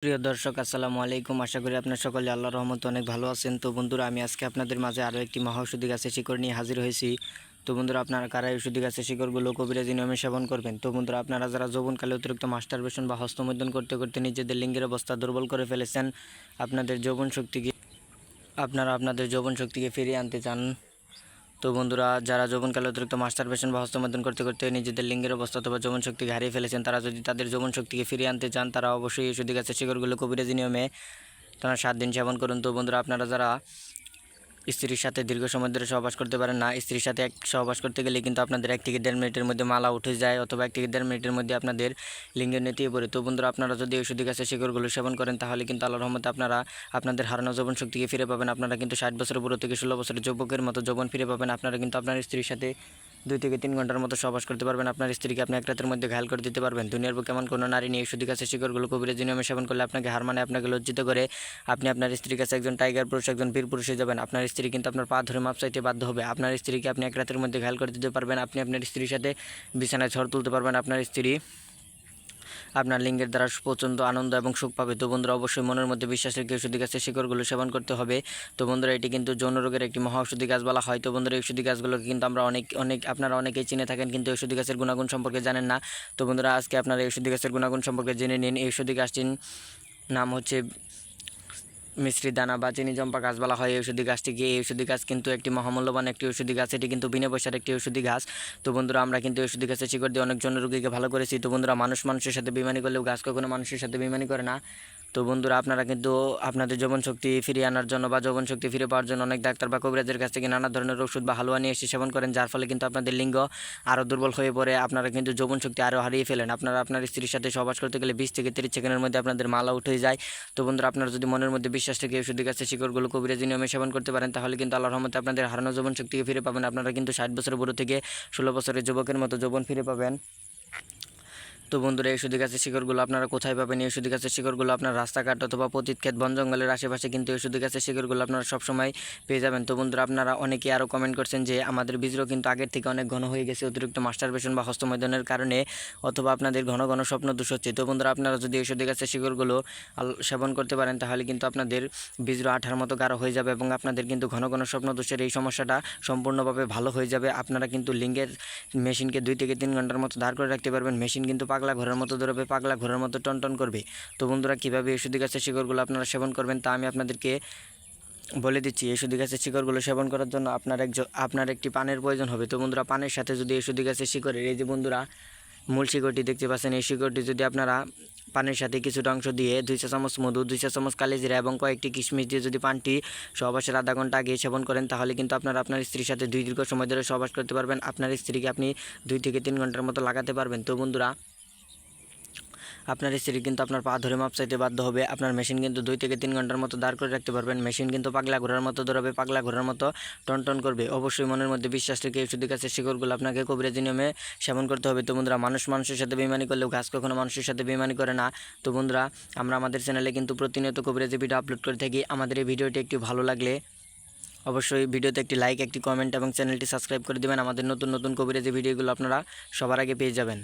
প্রিয় দর্শক আসসালামু আলাইকুম। আশা করি আপনার সকলে আল্লাহর রহমতে অনেক ভালো আছেন। তো বন্ধুরা, আমি আজকে আপনাদের মাঝে আরও একটি মহা ঔষধি গাছের শিকড় নিয়ে হাজির হয়েছি। তো বন্ধুরা, আপনারা কারা এই ঔষধি গাছের শিকড়গুলো কবিরাজি নিয়মে সেবন করবেন? তো বন্ধুরা, আপনারা যারা যৌবনকালে অতিরিক্ত মাস্টারবেশন বা হস্তমৈথুন করতে করতে নিজেদের লিঙ্গের অবস্থা দুর্বল করে ফেলেছেন, আপনাদের যৌবন শক্তিকে ফিরিয়ে আনতে চান। তো বন্ধুরা, যারা যৌবনকালে অতিরিক্ত মাস্টারবেশন বা হস্তমৈথুন করতে করতে নিজেদের লিঙ্গের অবস্থা অথবা যৌবন শক্তিকে হারিয়ে ফেলেছেন, তারা যদি তাদের যৌবন শক্তিকে ফিরিয়ে আনতে চান, তারা অবশ্যই এই ঔষধি গাছের শিকড়গুলো কবিরাজি নিয়মে টানা 7 দিন সেবন করুন। তো বন্ধুরা, আপনারা যারা স্ত্রীর সাথে দীর্ঘ সময় ধরে সহবাস করতে পারেন না, স্ত্রীর সাথে সহবাস করতে গেলে কিন্তু আপনাদের 1 থেকে 1.5 মিনিটের মধ্যে মালা উঠে যায়, অথবা 1 থেকে 1.5 মিনিটের মধ্যে আপনাদের লিঙ্গের নেতিয়ে পড়ে। তো বন্ধুরা, আপনারা যদি ঔষধি গাছের শিকড়গুলো সেবন করেন, তাহলে কিন্তু আল্লাহর রহমতে আপনারা আপনাদের হারানো যৌবন শক্তিকে ফিরে পাবেন। আপনারা কিন্তু 60 বছরের বুড়ো থেকে 16 বছরের যুবকের মতো যৌবন ফিরে পাবেন। আপনারা কিন্তু আপনার স্ত্রীর সাথে 2 থেকে 3 ঘন্টার মতো সহবাস করতে পারবেন। আপনার স্ত্রীকে আপনি 1 রাতের মধ্যে ঘায়াল করে দিতে পারবেন। দুনিয়ার বুকে এমন কোনো নারী নেই ঔষধি গাছের শিকড়গুলো কবিরাজি নিয়মে সেবন করলে আপনাকে হার মানে আপনাকে লজ্জিত করে আপনি আপনার স্ত্রীর কাছে একজন টাইগার পুরুষ, একজন বীর পুরুষ হয়ে যাবেন। আপনার স্ত্রী কিন্তু আপনার পা ধরে মাপ চাইতে বাধ্য হবে। আপনার স্ত্রীকে আপনি 1 রাতের মধ্যে ঘায়াল করে দিতে পারবেন। আপনি আপনার স্ত্রীর সাথে বিছানায় ঝড় তুলতে পারবেন। আপনার স্ত্রী আপনার লিঙ্গের দ্বারা প্রচণ্ড আনন্দ এবং সুখ পাবে। তো বন্ধুরা, অবশ্যই মনের মধ্যে বিশ্বাস রেখে ঔষধি গাছের শিকড়গুলো সেবন করতে হবে। তো বন্ধুরা, এটি কিন্তু যৌন রোগের একটি মহা ঔষধি গাছ বলা হয়। তো বন্ধুরা, এই ঔষধি গাছগুলোকে কিন্তু আমরা আপনারা অনেকেই চিনে থাকেন, কিন্তু ঔষধি গাছের গুণাগুণ সম্পর্কে জানেন না। তো বন্ধুরা, আজকে আপনারা এই ঔষধি গাছের গুণাগুণ সম্পর্কে জেনে নিন। এই ঔষধি গাছটির নাম হচ্ছে মিশ্রি দানা বা চিনি চম্পা গাছ বলা হয় এই ঔষধি গাছটিকে। এই ঔষধি গাছ কিন্তু একটি মহামূল্যবান একটি ঔষধি গাছ। এটি কিন্তু বিনা পয়সার একটি ঔষধি গাছ। তো বন্ধুরা, আমরা কিন্তু ঔষধি গাছের শিকড় দিয়ে অনেক জন রোগীকে ভালো করেছি। তো বন্ধুরা, মানুষের সাথে বেইমানি করলেও গাছ কখনো মানুষের সাথে বেইমানি করে না। তো বন্ধুরা, আপনারা কিন্তু আপনাদের যৌবন শক্তি ফিরিয়ে আনার জন্য বা যৌবন শক্তি ফিরে পাওয়ার জন্য অনেক ডাক্তার বা কবিরাজের কাছ থেকে নানা ধরনের ওষুধ বা হালুয়া নিয়ে এসে সেবন করেন, যার ফলে কিন্তু আপনাদের লিঙ্গ আরও দুর্বল হয়ে পড়ে। আপনারা কিন্তু যৌবন শক্তি আরও হারিয়ে ফেলেন। আপনারা আপনার স্ত্রীর সাথে সহবাস করতে গেলে 20 থেকে 30 সেকেন্ডের মধ্যে আপনাদের মালা উঠে যায়। তো বন্ধুরা, আপনারা যদি মনের মধ্যে বিশ্বাস থেকে ঔষধি গাছের শিকড়গুলো কবিরাজি নিয়মে সেবন করতে পারেন, তাহলে কিন্তু আল্লাহর রহমতে আপনাদের হারানো যৌবন শক্তিকে ফিরে পাবেন। আপনারা কিন্তু 60 বছরের বুড়ো থেকে 16 বছরের যুবকের মতো যৌবন ফিরে পাবেন। তো বন্ধুরা, এই ঔষধি গাছের শিকড়গুলো আপনারা কোথায় পাবেন? এই ঔষধি গাছের শিকড়গুলো আপনার রাস্তাঘাট অথবা পতিত ক্ষেত বন জঙ্গলের আশেপাশে কিন্তু এই ঔষধি গাছের শিকড়গুলো আপনারা সবসময় পেয়ে যাবেন। তো বন্ধুরা, আপনারা অনেকে আরও কমেন্ট করছেন যে আমাদের বীজও কিন্তু আগের থেকে অনেক ঘন হয়ে গেছে অতিরিক্ত মাস্টারবেশন বা হস্তমৈথুনের কারণে, অথবা আপনাদের ঘন ঘন স্বপ্ন দোষ হচ্ছে। তো বন্ধুরা, আপনারা যদি এই ঔষধি গাছের শিকড়গুলো সেবন করতে পারেন, তাহলে কিন্তু আপনাদের বীজ আঠার মতো গাঢ় হয়ে যাবে এবং আপনাদের কিন্তু ঘন ঘন স্বপ্ন দোষের এই সমস্যাটা সম্পূর্ণভাবে ভালো হয়ে যাবে। আপনারা কিন্তু লিঙ্গের মেশিনকে 2 থেকে 3 ঘন্টার মতো দাঁড় করে রাখতে পারবেন। মেশিন কিন্তু পাগলা ঘোড়ার মতো দৌড়াবে, পাগলা ঘোড়ার মতো টনটন করবে। তো বন্ধুরা, কীভাবে ঔষধি গাছের শিকড়গুলো আপনারা সেবন করবেন তা আমি আপনাদেরকে বলে দিচ্ছি। এই ঔষধি গাছের শিকড়গুলো সেবন করার জন্য আপনার একটি পানের প্রয়োজন হবে। তো বন্ধুরা, পানের সাথে যদি এই ঔষধি গাছের শিকড়ের এই যে বন্ধুরা মূল শিকড়টি দেখতে পাচ্ছেন, এই শিকড়টি যদি আপনারা পানের সাথে কিছুটা অংশ দিয়ে 2 চা চামচ মধু, 2 চা চামচ কালিজিরা এবং কয়েকটি কিশমিশ দিয়ে যদি পানটি সহবাসের আধা ঘন্টা আগে সেবন করেন, তাহলে কিন্তু আপনারা আপনার স্ত্রীর সাথে দীর্ঘ সময় ধরে সহবাস করতে পারবেন। আপনার স্ত্রীকে আপনি 2 থেকে 3 ঘন্টার মতো লাগাতে পারবেন। তো বন্ধুরা, আপনার স্ত্রী কিন্তু আপনার পা ধরে মাপ চাইতে বাধ্য হবে। আপনার মেশিন কিন্তু 2 থেকে 3 ঘন্টার মতো দাঁড় করে রাখতে পারবেন। মেশিন কিন্তু পাগলা ঘোড়ার মতো দৌড়াবে, পাগলা ঘোড়ার মতো টনটন করবে। অবশ্যই মনের মধ্যে বিশ্বাস রেখে ঔষধি গাছের শিকড়গুলো আপনাকে কবিরাজি নিয়মে সেবন করতে হবে। তো বন্ধুরা, মানুষের সাথে বেইমানি করলেও গাছ কখনো মানুষের সাথে বেইমানি করে না। তো বন্ধুরা, আমরা আমাদের চ্যানেলে কিন্তু প্রতিনিয়ত কবিরাজি ভিডিও আপলোড করে থাকি। আমাদের এই ভিডিওটি একটু ভালো লাগলে অবশ্যই ভিডিওতে একটি লাইক, একটি কমেন্ট এবং চ্যানেলটি সাবস্ক্রাইব করে দেবেন। আমাদের নতুন নতুন কবিরাজি ভিডিওগুলো আপনারা সবার আগে পেয়ে যাবেন।